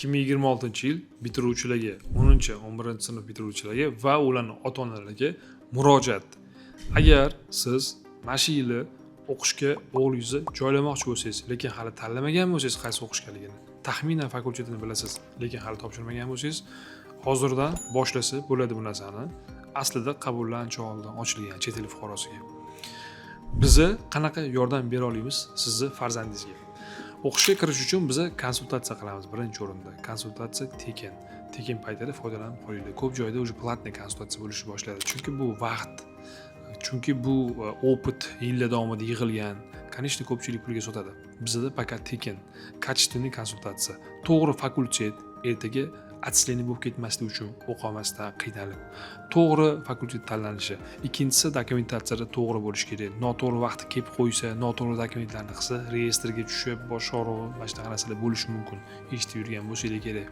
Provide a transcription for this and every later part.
2026-yil bitiruvchilarga, 10-11 sinf bitiruvchilarga va ularning ota-onalariga murojaat. Agar siz mana shu yili o'qishga o'g'lingizni joylamoqchi bo'lsangiz, lekin hali tanlamagan bo'lsangiz qaysi o'qishgaligini, taxminan fakultetini bilasiz, lekin hali topshirmagan bo'lsangiz, hozirdan boshlasa bo'ladi bu narsani. Aslida qabullar ancha oldin ochilgan chet el fuqarosiga. Bizni qanaqa yordam bera olamiz sizni farzandingizga? O'qishga kirish uchun biz konsultatsiya qilamiz birinchi o'rinda. Konsultatsiya tekin. Tekin paytida foydalanib qolinglar. Ko'p joyda уже platniy konsultatsiya bo'lishni boshladi. Chunki bu vaqt, chunki bu opit yillar davomida yig'ilgan. Конечно, ko'pchilik pulga sotadi. Bizda faqat tekin, качественный konsultatsiya. To'g'ri fakultet ertaga atsleniy bo'lib ketmaslik uchun o'qimasdan qiynalib, to'g'ri fakultet tanlanishi. Ikkinchisi dokumentatsiyada to'g'ri bo'lish kerak. Noto'g'ri vaqtda kelib qo'ysa, noto'g'ri dokumentlarni qilsa, reyestrga tushib, bosh og'rig'i, mana shunaqa narsalar bo'lishi mumkin. Eshitib yurgan bo'lsangiz kerak.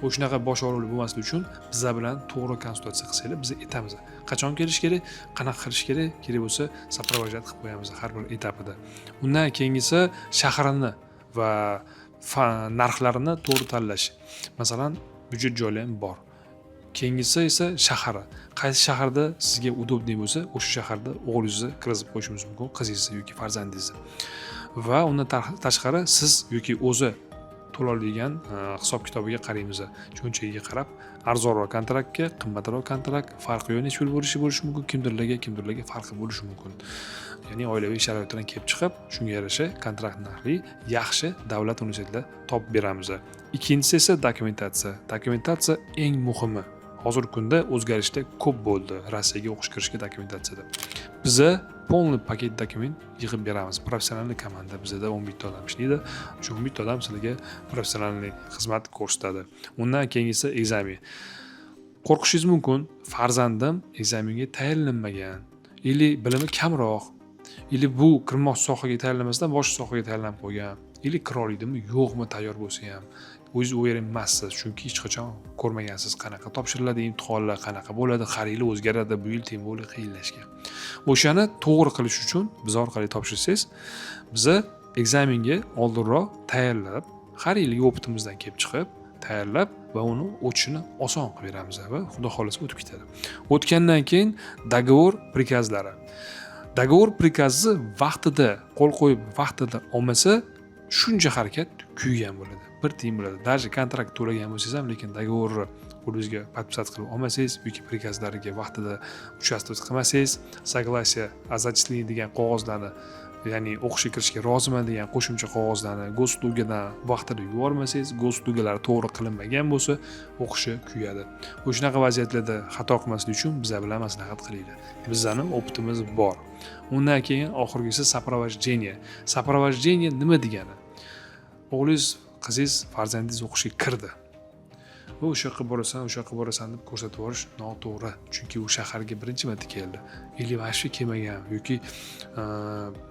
O'shunaqa bosh og'rig'i bo'lmaslik uchun bizlar bilan to'g'ri konsultatsiya qilsanglar, biz aytamiz. Qachon kelish kerak, qanaqa qilish kerak, kerak bo'lsa soprovождать qilib qo'yamiz har bir etapida. Undan keyingisi shahrini va narxlarini to'g'ri tanlash. Masalan, byudjet joylar bor. Keyingisi esa shahari. Qaysi shaharda sizga udobniy bo'lsa, o'sha shaharda o'g'lingizni kirgizib qo'yishingiz mumkin, qizingizni yoki farzandingizni. Va undan tashqari siz yoki o'zi to'loladigan hisob-kitobiga qaraymiz. Cho'nchagiga qarab, arzonroq kontraktga, qimmatroq kontrakt, farqi yo'q, nechta bo'lishi mumkin, kimdirlarga farqi bo'lishi mumkin. Ya'ni oilaviy sharoitdan kelib chiqib, shunga yarasha kontrakt narxli yaxshi davlat universitetida topib beramiz. Ikkinchisi esa dokumentatsiya. Dokumentatsiya eng muhimi. Hozirgi kunda o'zgarishlar ko'p bo'ldi Rossiyaga o'qish kirishga dokumentatsiyada. Biza полный paket dokument yig'ib beramiz. Professional komanda bizda 11 ta odam ishlaydi. Shu 11 ta odam sizlarga professional xizmat ko'rsatadi. Undan keyingisi ekzamen. Qo'rqishingiz mumkin, farzandim ekzamenga tayyorlanmagan, ili bilimi kamroq, ili bu kirmoqchi sohaga tayyorlanmasdan boshqa sohaga tayyorlanib qo'ygan, ili kira oladimi, yo'qmi tayyor bo'lsa ham. O'zingiz o'ylamaysiz, chunki hech qachon ko'rmagansiz qanaqa topshiriladi imtihonlar, qanaqa bo'ladi, har yili o'zgaradi, bu yil tengli qiyinlashgan. O'shani to'g'ri qilish uchun biz orqali topshirsangiz, biz ekzamenga oldinroq tayyorlab, har yilgi opitimizdan kelib chiqib, tayyorlab va uni o'tishini oson qilib beramiz va xudo xolasa o'tib ketadi. O'tgandan keyin dogovor prikazlari. Dogovor prikazi vaqtida qo'l qo'yib, vaqtida olmasa, shuncha harakat kuygan bo'ladi. Bir tiyin bo'ladi. Даже kontrakt to'lagan bo'lsangiz ham, lekin dogovorni o'zingizga подписать qilib olmasangiz yoki prikazlariga vaqtida участвовать qilmasangiz, согласие о зачислении degan qog'ozlarni, ya'ni o'qishga kirishga roziman degan qo'shimcha qog'ozlarni go'slugadan vaqtida yubormasangiz, go'slugalari to'g'ri qilinmagan bo'lsa, o'qishi kuyadi. O'shunaqa vaziyatlarda xato qilmaslik uchun bizlar bilan maslahat qilinglar. Bizning opitimiz bor. Undan keyin oxirgisi сопровождение. Сопровождение nima degani? O'g'lingiz, qizingiz, farzandingiz o'qishga kirdi. Bu o'sha yoqqa borasan deb ko'rsatib yuborish noto'g'ri. Chunki u shaharga birinchi marta keldi. Ili vashfi kelmagan yoki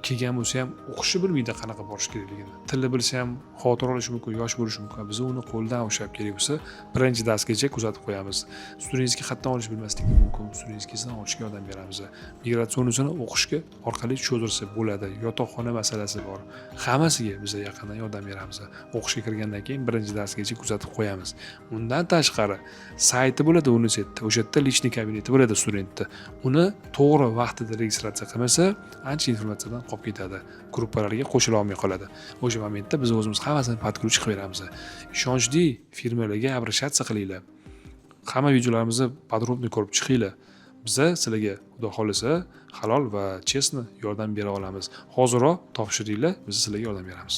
kelgan bo'lsa ham o'qishni bilmaydi qanaqa borish kerakligini. Tilni bilsa ham xavotir olishi mumkin, yosh bo'lishi mumkin. Biz uni qo'ldan ushlab kerak bo'lsa, birinchi darsgacha kuzatib qo'yamiz. Studentga xatdan olish bilmasligi mumkin. Studentga olishga yordam beramiz. Migratsionnisini o'qishga orqali cho'zirsa bo'ladi. Yotoqxona masalasi bor. Hammasiga biz yaqindan yordam beramiz. O'qishga kirgandan keyin birinchi darsgacha kuzatib qo'yamiz. Undan tashqari sayti bo'ladi universitetda. O'sha yerda lichniy kabineti bo'ladi studentda. Uni to'g'ri vaqtida registratsiya qilmasa, ancha informatsiyadan qolib ketadi. Gruppalarga qo'shila olmay qoladi. O'sha momentda biz o'zimiz hammasini podключ qilib beramiz. Ishonchli firmalarga обращаться qilinglar. Hamma videolarimizni podrobniy ko'rib chiqinglar. Biz sizlarga xudo xolasa halol va chestni yordam bera olamiz. Hozirroq topshiringlar, biz sizlarga yordam beramiz.